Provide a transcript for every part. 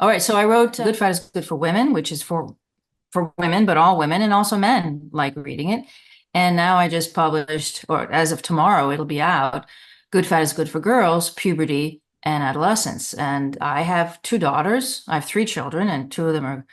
All right, so I wrote Good Fat is Good for Women, which is for women, but all women, and also men like reading it. And now I just published, or as of tomorrow, it'll be out, Good Fat is Good for Girls, Puberty and Adolescence. And I have two daughters. I have three children, and two of them are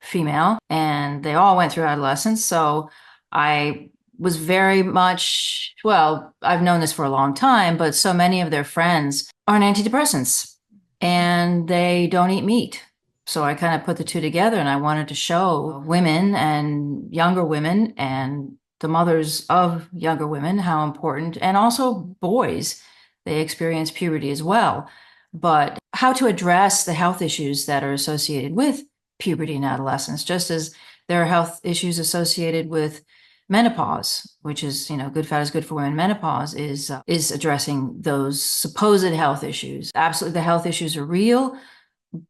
female, and they all went through adolescence. So I was very much, well, I've known this for a long time, but so many of their friends are on antidepressants and they don't eat meat. So I kind of put the two together and I wanted to show women and younger women and the mothers of younger women how important, and also boys, they experience puberty as well, but how to address the health issues that are associated with puberty and adolescence, just as there are health issues associated with menopause, which is, Good Fat is Good for Women. Menopause is addressing those supposed health issues. Absolutely, the health issues are real,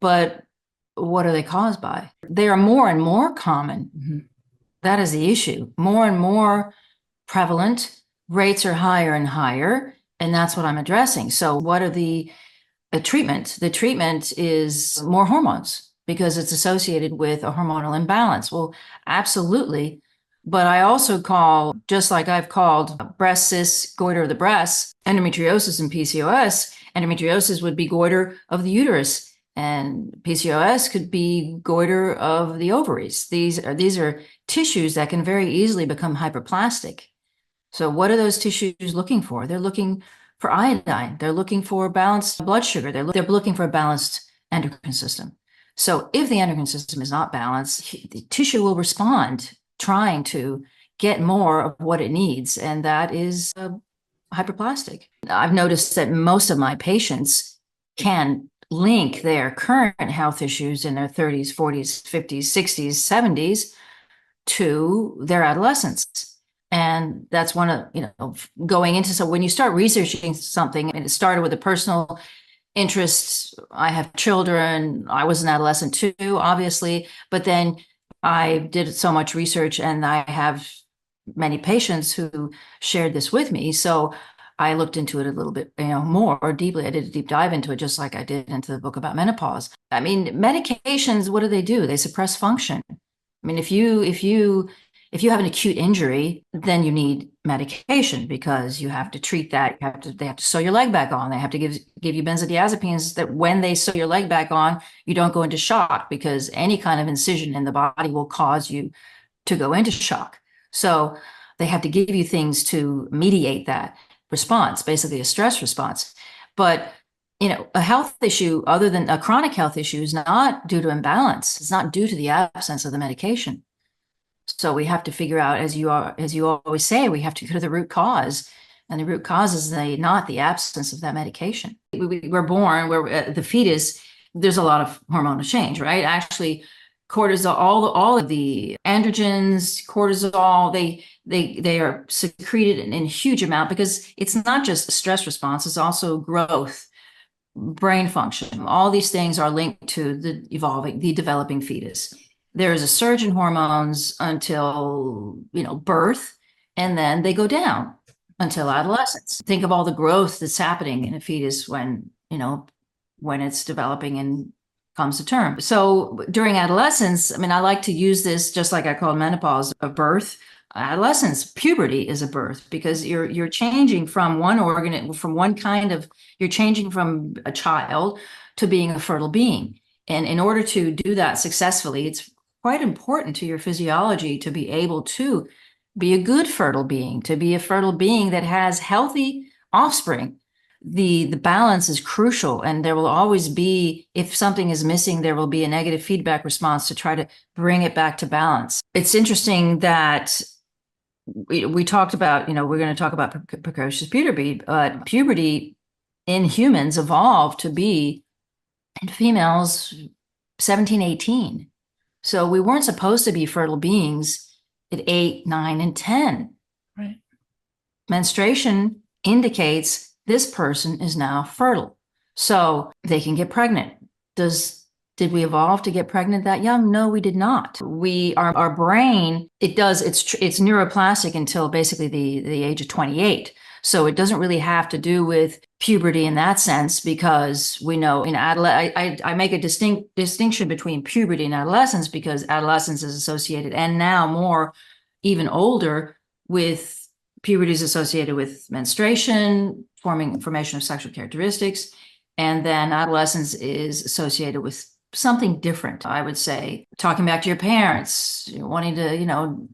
but what are they caused by? They are more and more common. Mm-hmm. That is the issue. More and more prevalent. Rates are higher and higher, and that's what I'm addressing. So, what are the treatment? The treatment is more hormones because it's associated with a hormonal imbalance. Well, absolutely. But I also call, just like I've called breast cysts, goiter of the breast, endometriosis and PCOS, endometriosis would be goiter of the uterus, and PCOS could be goiter of the ovaries. These are tissues that can very easily become hyperplastic. So what are those tissues looking for? They're looking for iodine. They're looking for balanced blood sugar. They're looking for a balanced endocrine system. So if the endocrine system is not balanced, the tissue will respond trying to get more of what it needs, and that is hyperplastic. I've noticed that most of my patients can link their current health issues in their 30s, 40s, 50s, 60s, 70s to their adolescence. And that's one of, going into, so when you start researching something, and it started with a personal interest, I have children, I was an adolescent too, obviously, but then I did so much research and I have many patients who shared this with me. So I looked into it a little bit, more deeply. I did a deep dive into it, just like I did into the book about menopause. I mean, medications, what do? They suppress function. I mean, if you have an acute injury, then you need medication because you have to treat that. They have to sew your leg back on. They have to give you benzodiazepines that when they sew your leg back on, you don't go into shock, because any kind of incision in the body will cause you to go into shock. So they have to give you things to mediate that response, basically a stress response. But a health issue, other than a chronic health issue, is not due to imbalance. It's not due to the absence of the medication. So we have to figure out, as you always say, we have to go to the root cause. And the root cause is not the absence of that medication. We're born, the fetus, there's a lot of hormonal change, right? Actually, cortisol, all of the androgens, cortisol, they are secreted in huge amount, because it's not just a stress response, it's also growth, brain function. All these things are linked to the developing fetus. There is a surge in hormones until, birth, and then they go down until adolescence. Think of all the growth that's happening in a fetus when it's developing and comes to term. So during adolescence, I mean, I like to use this just like I call menopause a birth. Adolescence, puberty is a birth, because you're changing from one organ, from one kind of, you're changing from a child to being a fertile being. And in order to do that successfully, it's quite important to your physiology to be able to be a good fertile being, to be a fertile being that has healthy offspring. The balance is crucial, and there will always be, if something is missing, there will be a negative feedback response to try to bring it back to balance. It's interesting that we talked about, we're going to talk about precocious puberty, but puberty in humans evolved to be, in females, 17, 18. So we weren't supposed to be fertile beings at 8, 9, and 10. Right. Menstruation indicates this person is now fertile, so they can get pregnant. Did we evolve to get pregnant that young? No, we did not. Our brain, it's neuroplastic until basically the age of 28. So it doesn't really have to do with puberty in that sense, because we know in I make a distinction between puberty and adolescence, because adolescence is associated, and now more even older, with puberty is associated with menstruation, formation of sexual characteristics, and then adolescence is associated with something different. I would say talking back to your parents, wanting to,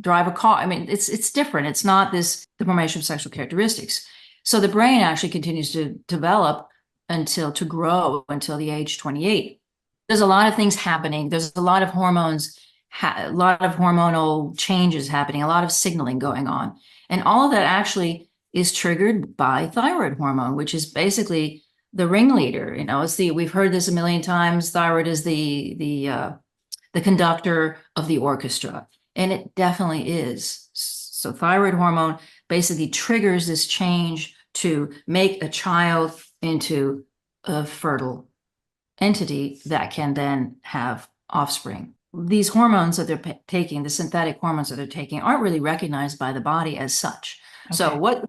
drive a car. I mean, it's different. It's not the formation of sexual characteristics. So the brain actually continues to develop to grow until the age 28. There's a lot of things happening. There's a lot of hormones, a lot of hormonal changes happening, a lot of signaling going on. And all of that actually is triggered by thyroid hormone, which is basically the ringleader. We've heard this a million times. Thyroid is the conductor of the orchestra, and it definitely is. So thyroid hormone basically triggers this change to make a child into a fertile entity that can then have offspring. These hormones that they're taking, the synthetic hormones that they're taking, aren't really recognized by the body as such. Okay. So what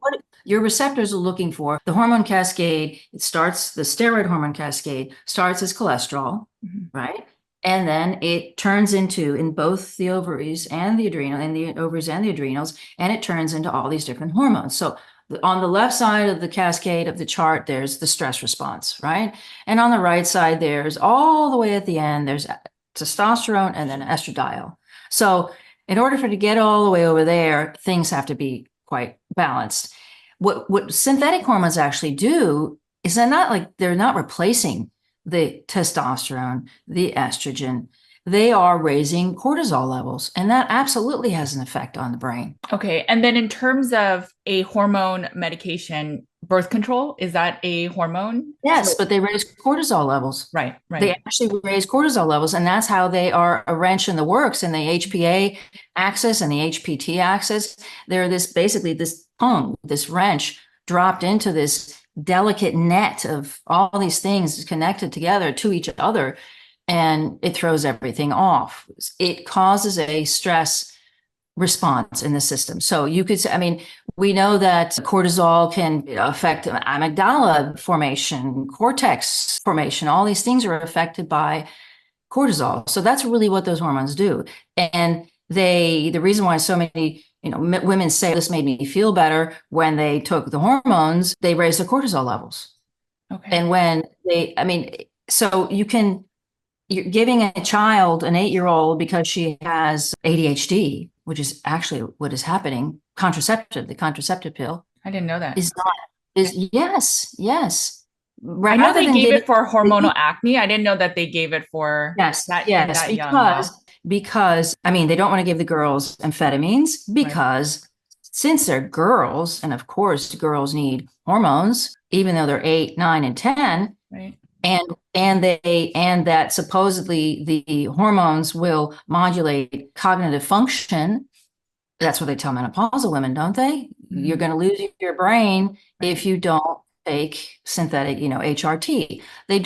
your receptors are looking for, the hormone cascade, the steroid hormone cascade starts as cholesterol, right? And then it turns into, in both the ovaries and the adrenals, and it turns into all these different hormones. So on the left side of the cascade of the chart, there's the stress response, right? And on the right side, there's all the way at the end, there's testosterone and then estradiol. So in order for it to get all the way over there, things have to be quite balanced. What synthetic hormones actually do is they're not replacing the testosterone, the estrogen. They are raising cortisol levels, and that absolutely has an effect on the brain. Okay. And then in terms of a hormone medication, birth control, is that a hormone? Yes, but they raise cortisol levels. Right. They actually raise cortisol levels, and that's how they are a wrench in the works in the HPA axis and the HPT axis. They're basically this tongue, this wrench dropped into this delicate net of all these things connected together to each other, and it throws everything off. It causes a stress response in the system. So you could say, we know that cortisol can affect amygdala formation, cortex formation. All these things are affected by cortisol. So that's really what those hormones do. And the reason why so many women say this made me feel better when they took the hormones, they raised their cortisol levels. Okay. And when so you're giving a child, an 8-year-old, because she has ADHD, which is actually what is happening, the contraceptive pill. I didn't know that. Yes. I know they gave it for hormonal acne. I didn't know that they gave it for that young. Because they don't want to give the girls amphetamines because since they're girls, and of course girls need hormones, even though they're 8, 9, and 10, right? And that supposedly the hormones will modulate cognitive function. That's what they tell menopausal women, don't they? Mm-hmm. You're going to lose your brain if you don't take synthetic, HRT. They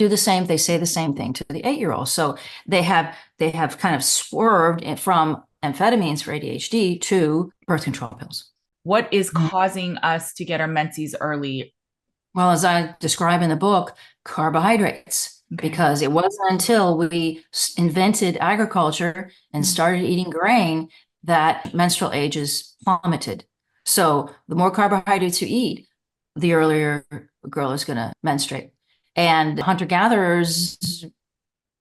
say the same thing to the 8-year-old. So they have kind of swerved from amphetamines for ADHD to birth control pills. What is causing us to get our menses early? Well, as I describe in the book, carbohydrates, because it wasn't until we invented agriculture and started eating grain that menstrual ages plummeted. So the more carbohydrates you eat, the earlier a girl is going to menstruate. And hunter-gatherers,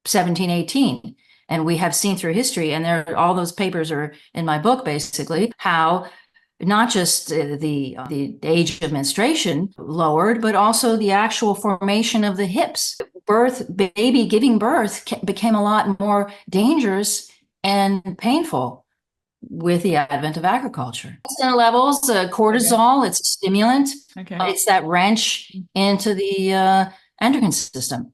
17, 18. And we have seen through history, and all those papers are in my book, basically, how not just the age of menstruation lowered, but also the actual formation of the hips. Giving birth became a lot more dangerous and painful with the advent of agriculture. Levels, cortisol, it's a stimulant. It's that wrench into the endocrine system.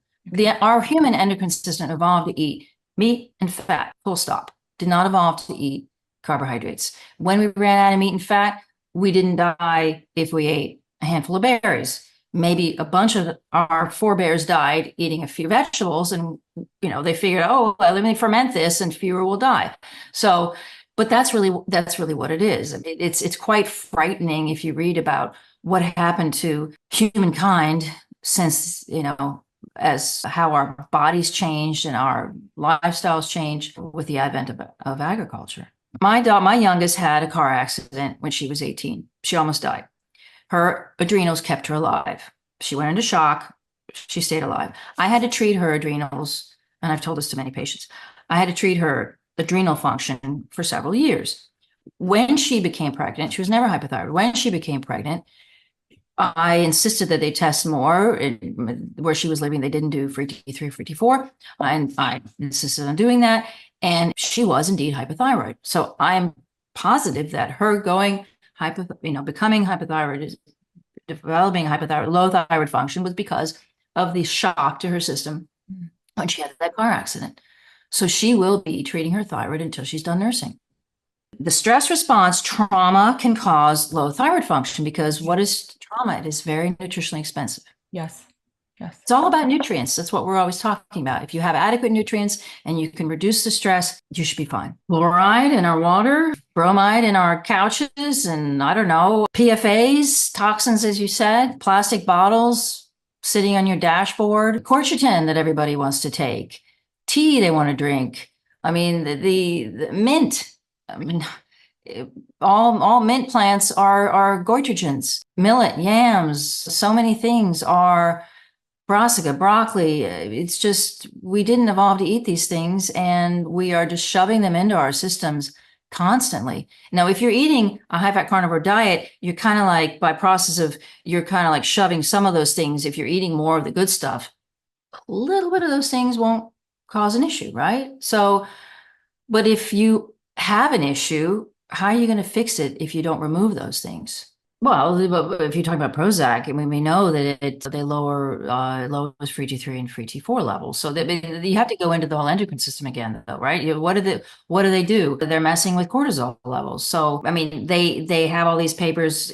Our human endocrine system evolved to eat meat and fat, full stop. Did not evolve to eat carbohydrates. When we ran out of meat and fat, we didn't die if we ate a handful of berries. Maybe a bunch of our forebears died eating a few vegetables, and they figured, let me ferment this and fewer will die. So, but that's really what it is. It's quite frightening if you read about what happened to humankind since, as how our bodies changed and our lifestyles changed with the advent of agriculture. My youngest had a car accident when she was 18. She almost died. Her adrenals kept her alive. She went into shock. She stayed alive. I had to treat her adrenals, and I've told this to many patients. I had to treat her adrenal function for several years. When she became pregnant, she was never hypothyroid. When she became pregnant, I insisted that they test more. Where she was living, they didn't do free T3, free T4. And I insisted on doing that. And she was indeed hypothyroid. So I'm positive that her becoming hypothyroid, developing hypothyroid, low thyroid function was because of the shock to her system when she had that car accident. So she will be treating her thyroid until she's done nursing. The stress response trauma can cause low thyroid function because what is trauma? It is very nutritionally expensive. Yes. Yes. It's all about nutrients. That's what we're always talking about. If you have adequate nutrients and you can reduce the stress, you should be fine. Fluoride in our water, bromide in our couches, and I don't know, PFAs, toxins, as you said, plastic bottles sitting on your dashboard, quercetin that everybody wants to take, tea they want to drink. I mean, the mint. I mean, all mint plants are goitrogens. Millet, yams, so many things are brassica, broccoli. It's just, we didn't evolve to eat these things, and we are just shoving them into our systems constantly. Now, if you're eating a high-fat carnivore diet, you're kind of like, you're kind of like shoving some of those things. If you're eating more of the good stuff, a little bit of those things won't cause an issue, right? So, but if you have an issue, how are you going to fix it if you don't remove those things? Well, if you talk about Prozac, I mean, we know that they lowers free T3 and free T4 levels. So you have to go into the whole endocrine system again, though, right? What do they do? They're messing with cortisol levels. So, I mean, they have all these papers,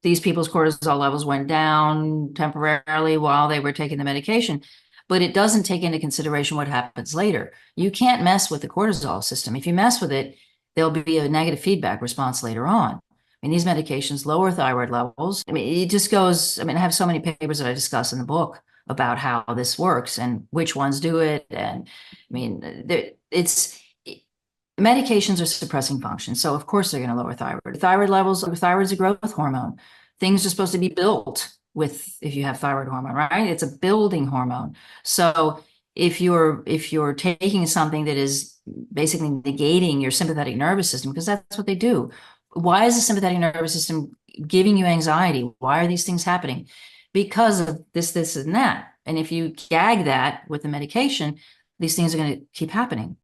these people's cortisol levels went down temporarily while they were taking the medication, but it doesn't take into consideration what happens later. You can't mess with the cortisol system. If you mess with it, there'll be a negative feedback response later on. I mean, these medications lower thyroid levels. I mean, it just goes, I mean, I have so many papers that I discuss in the book about how this works and which ones do it. And I mean, medications are suppressing function. So of course they're going to lower thyroid. Thyroid levels, thyroid is a growth hormone. Things are supposed to be built if you have thyroid hormone, right? It's a building hormone. So if you're taking something that is basically negating your sympathetic nervous system, because that's what they do. Why is the sympathetic nervous system giving you anxiety? Why are these things happening? Because of this, and that. And if you gag that with the medication, these things are going to keep happening.